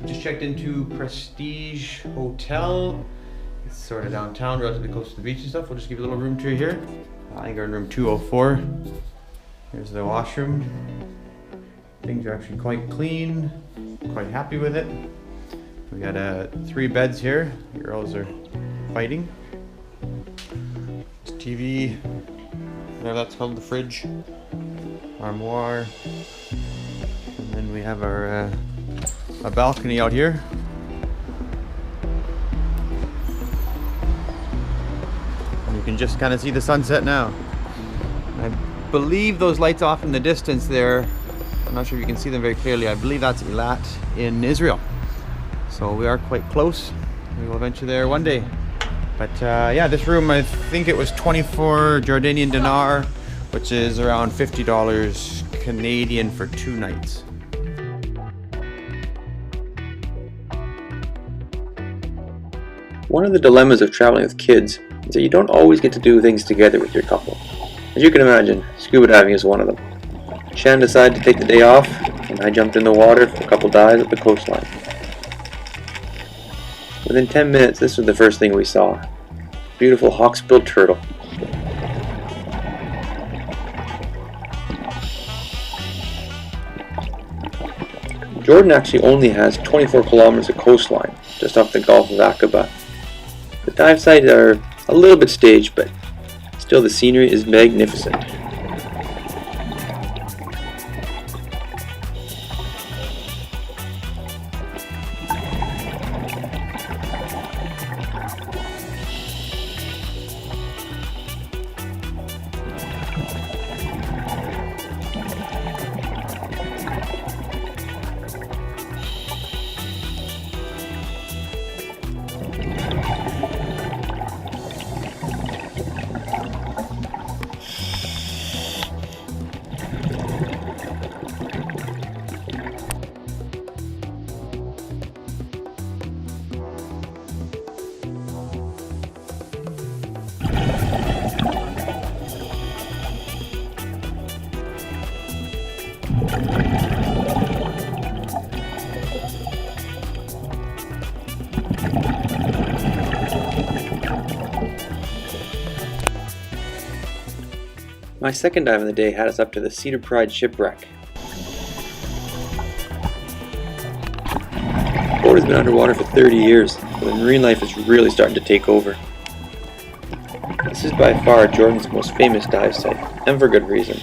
Just checked into Prestige Hotel. It's sort of downtown, relatively close to the beach and stuff. We'll just give you a little room tour here. I think we're in room 204. Here's the washroom. Things are actually quite clean. Quite happy with it. We got 3 beds here. The girls are fighting. It's TV. Whatever that's called, the fridge. Armoire. And then we have our a balcony out here. And you can just kind of see the sunset now. I believe those lights off in the distance there, I'm not sure if you can see them very clearly. I believe that's Eilat in Israel. So we are quite close. We will venture there one day. But yeah, this room, I think it was 24 Jordanian dinar, which is around $50 Canadian for 2 nights. One of the dilemmas of traveling with kids is that you don't always get to do things together with your couple. As you can imagine, scuba diving is one of them. Shan decided to take the day off, and I jumped in the water for a couple dives at the coastline. Within 10 minutes, this was the first thing we saw. Beautiful Hawksbill Turtle. Jordan actually only has 24 kilometers of coastline, just off the Gulf of Aqaba. The dive sites are a little bit staged, but still the scenery is magnificent. My second dive of the day had us up to the Cedar shipwreck. The boat has been underwater for 30 years, so the marine life is really starting to take over. This is by far Jordan's most famous dive site, and for good reason.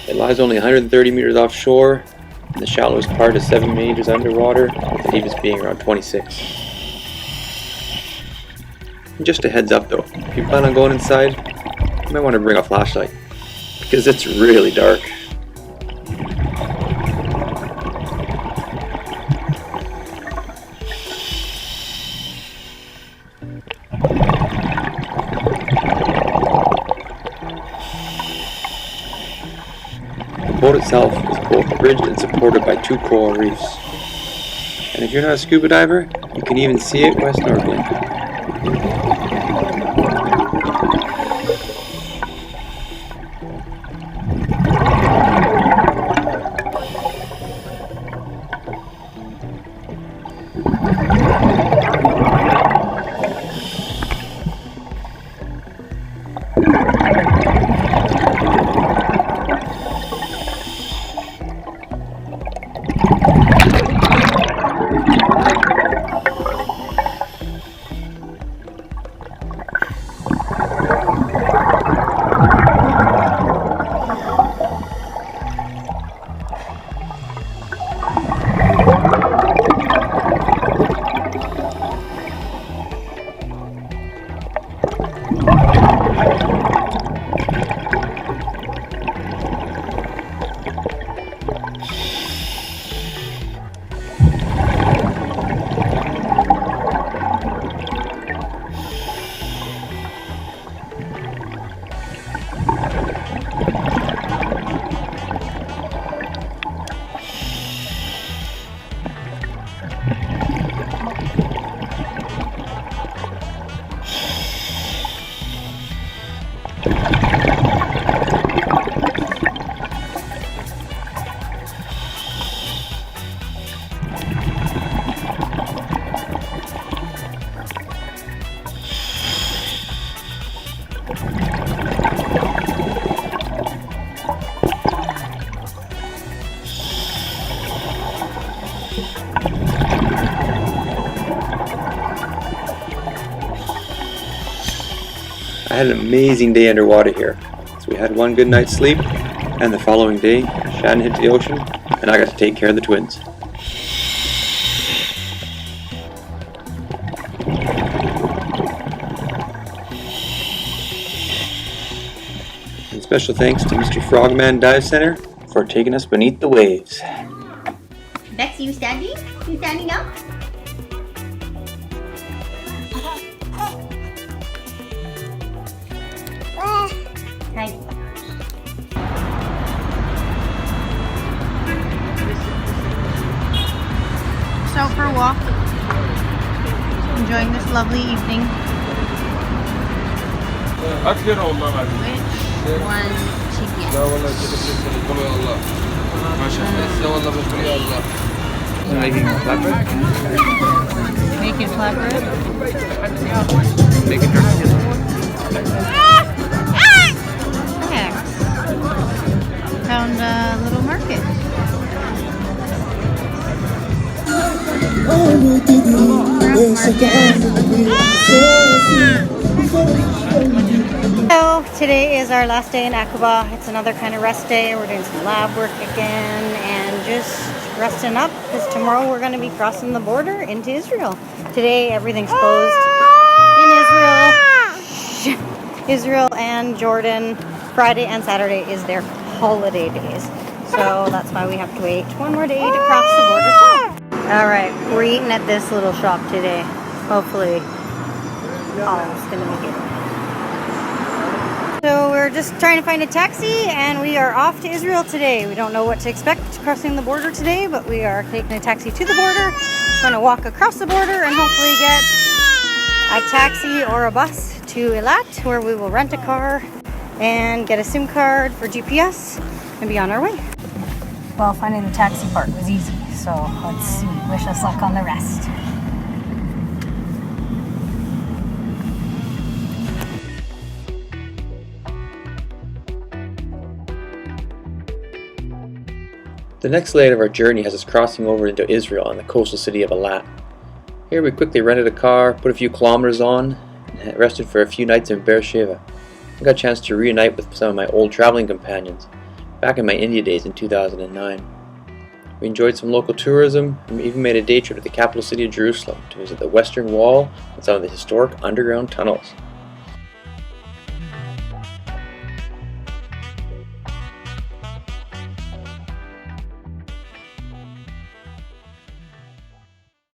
It lies only 130 meters offshore, and the shallowest part is 7 meters underwater, with the deepest being around 26. And just a heads up though, if you plan on going inside, you might want to bring a flashlight, because it's really dark. The boat itself is both bridged and supported by 2 coral reefs. And if you're not a scuba diver, you can even see it while snorkeling. I had an amazing day underwater here. So we had one good night's sleep, and the following day, Shannon hit the ocean, and I got to take care of the twins. And special thanks to Mr. Frogman Dive Center for taking us beneath the waves. Bex, you standing? You standing up? Hi. So for a walk, enjoying this lovely evening. أكثر والله ما Which one to get? لا والله كده قولوا يا الله ما شاء الله لا والله بقول يا الله Making flatbread? Making flatbread. Making turkey. Heck. Found a little market. So today is our last day in Aqaba. It's another kind of rest day. We're doing some lab work again and just resting up because tomorrow we're going to be crossing the border into Israel. Today everything's closed in Israel. Israel and Jordan. Friday and Saturday is their holiday days. So that's why we have to wait one more day to cross the border. Alright, we're eating at this little shop today. Hopefully all's going to make it. So we're just trying to find a taxi and we are off to Israel today. We don't know what to expect crossing the border today, but we are taking a taxi to the border. Going to walk across the border and hopefully get a taxi or a bus to Eilat, where we will rent a car and get a SIM card for GPS and be on our way. Well, finding the taxi part was easy, so let's see. Wish us luck on the rest. The next leg of our journey has us crossing over into Israel and the coastal city of Eilat. Here we quickly rented a car, put a few kilometers on, and rested for a few nights in Beersheba. I got a chance to reunite with some of my old traveling companions, back in my India days in 2009. We enjoyed some local tourism, and we even made a day trip to the capital city of Jerusalem to visit the Western Wall and some of the historic underground tunnels.